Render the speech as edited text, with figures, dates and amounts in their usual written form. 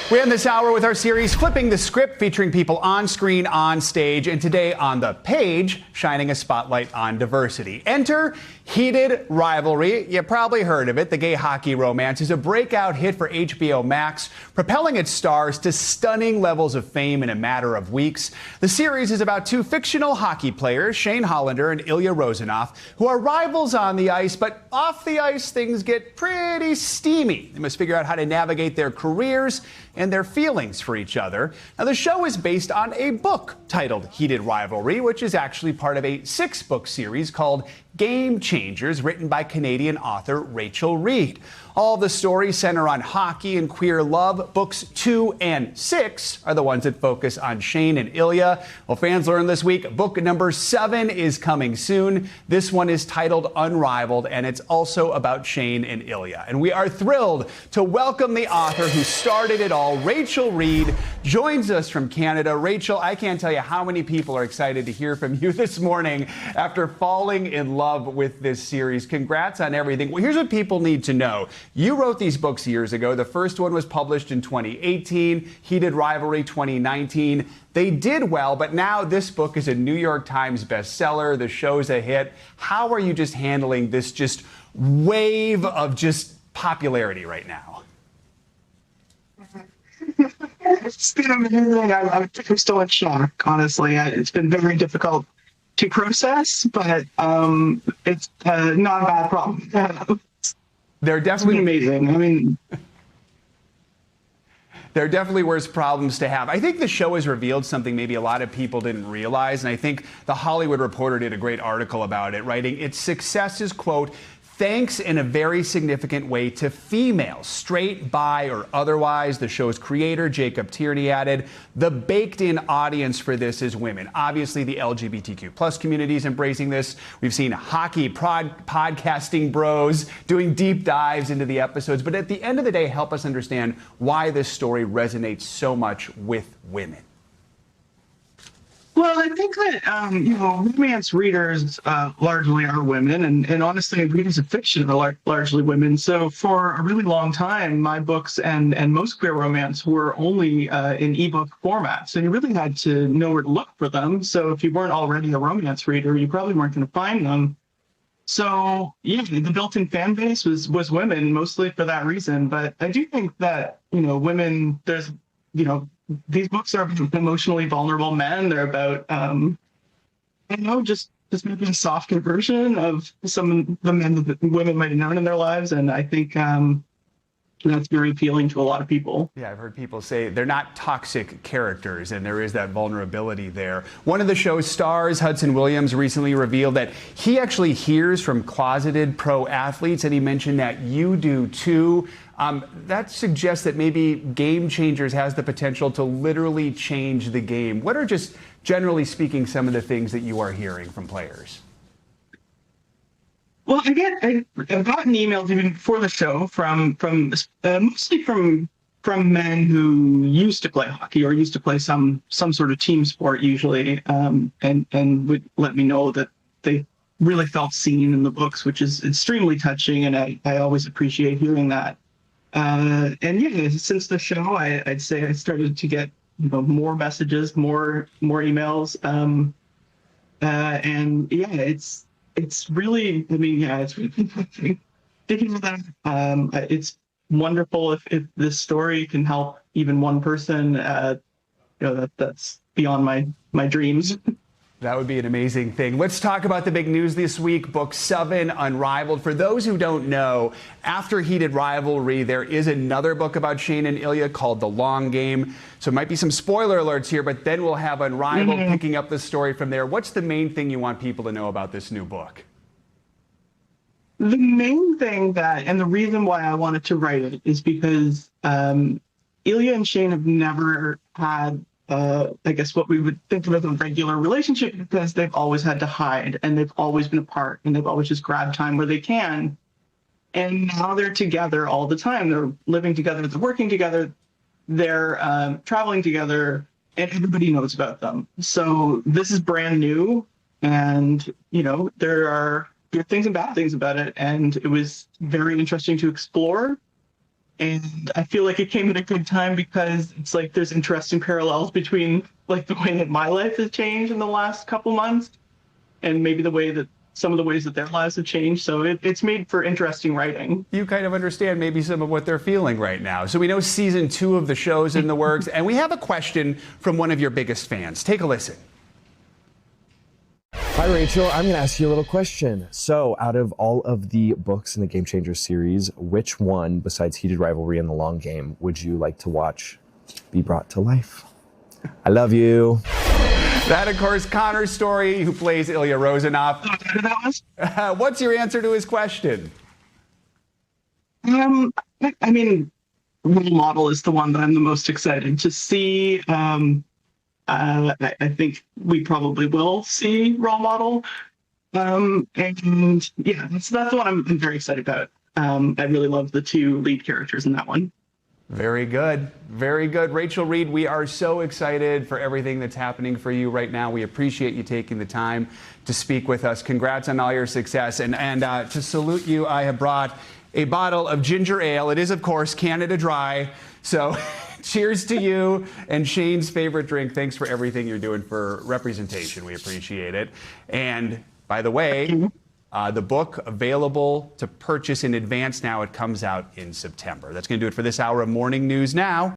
We end this hour with our series Flipping the Script, featuring people on screen, on stage, and today on the page, shining a spotlight on diversity. Enter Heated Rivalry. You probably heard of it. The gay hockey romance is a breakout hit for HBO Max, propelling its stars to stunning levels of fame in a matter of weeks. The series is about two fictional hockey players, Shane Hollander and Ilya Rozanov, who are rivals on the ice, but off the ice things get pretty steamy. They must figure out how to navigate their careers and their feelings for each other. Now, the show is based on a book titled Heated Rivalry, which is actually part of a 6-book series called Game Changers, written by Canadian author Rachel Reid. All the stories center on hockey and queer love. Books 2 and 6 are the ones that focus on Shane and Ilya. Well, fans learned this week book number 7 is coming soon. This one is titled Unrivaled, and it's also about Shane and Ilya. And we are thrilled to welcome the author who started it all. Rachel Reid joins us from Canada. Rachel, I can't tell you how many people are excited to hear from you this morning after falling in love with this series. Congrats on everything. Well, here's what people need to know. You wrote these books years ago. The first one was published in 2018, Heated Rivalry 2019. They did well, but now this book is a New York Times bestseller. The show's a hit. How are you just handling this just wave of just popularity right now? It's been amazing. I'm still in shock, honestly. It's been very difficult to process, but it's not a bad problem to have. They're definitely amazing. I mean, there are definitely worse problems to have. I think the show has revealed something maybe a lot of people didn't realize, and I think The Hollywood Reporter did a great article about it, writing, its success is, quote, thanks in a very significant way to females, straight, bi, or otherwise. The show's creator, Jacob Tierney, added, the baked-in audience for this is women. Obviously, the LGBTQ plus community is embracing this. We've seen hockey podcasting bros doing deep dives into the episodes. But at the end of the day, help us understand why this story resonates so much with women. well, I think that, romance readers largely are women, and honestly, readers of fiction are largely women. So for a really long time, my books and most queer romance were only in ebook format. So you really had to know where to look for them. So if you weren't already a romance reader, you probably weren't going to find them. So yeah, the built-in fan base was women, mostly for that reason. But I do think that, women, there's, these books are emotionally vulnerable men. They're about, just maybe a softer version of some of the men that women might have known in their lives. And I think that's very appealing to a lot of people. Yeah, I've heard people say they're not toxic characters, and there is that vulnerability there. One of the show's stars, Hudson Williams, recently revealed that he actually hears from closeted pro athletes, and he mentioned that you do too. That suggests that maybe Game Changers has the potential to literally change the game. What are, just generally speaking, some of the things that you are hearing from players? Well, I've gotten emails even before the show from mostly from men who used to play hockey or used to play some sort of team sport usually, and would let me know that they really felt seen in the books, which is extremely touching, and I always appreciate hearing that. And yeah, since the show, I'd say I started to get more messages, more emails, and yeah, it's really, it's really touching. Thinking of that, it's wonderful if this story can help even one person. That's beyond my dreams. That would be an amazing thing. Let's talk about the big news this week. Book 7, Unrivaled. For those who don't know, after Heated Rivalry, there is another book about Shane and Ilya called The Long Game. So it might be some spoiler alerts here, but then we'll have Unrivaled picking up the story from there. What's the main thing you want people to know about this new book? The main thing and the reason why I wanted to write it is because Ilya and Shane have never had I guess what we would think of as a regular relationship, because they've always had to hide, and they've always been apart, and they've always just grabbed time where they can. And now they're together all the time. They're living together, they're working together, they're traveling together, and everybody knows about them. So this is brand new, and there are good things and bad things about it, and it was very interesting to explore. And I feel like it came at a good time because it's like there's interesting parallels between like the way that my life has changed in the last couple months and maybe the way that some of the ways that their lives have changed. So it's made for interesting writing. You kind of understand maybe some of what they're feeling right now. So we know season 2 of the show's in the works, and we have a question from one of your biggest fans. Take a listen. Hi, Rachel. I'm going to ask you a little question. So, out of all of the books in the Game Changers series, which one, besides Heated Rivalry and The Long Game, would you like to watch be brought to life? I love you. That, of course, Connor Story, who plays Ilya Rozanov. What's your answer to his question? I mean, role model is the one that I'm the most excited to see. I think we probably will see role model. And yeah, that's the one I'm very excited about. I really love the 2 lead characters in that one. Very good. Very good. Rachel Reid, we are so excited for everything that's happening for you right now. We appreciate you taking the time to speak with us. Congrats on all your success. And to salute you, I have brought a bottle of ginger ale. It is, of course, Canada Dry. So cheers to you and Shane's favorite drink. Thanks for everything you're doing for representation. We appreciate it. And by the way, the book available to purchase in advance now. It comes out in September. That's going to do it for this hour of Morning News Now.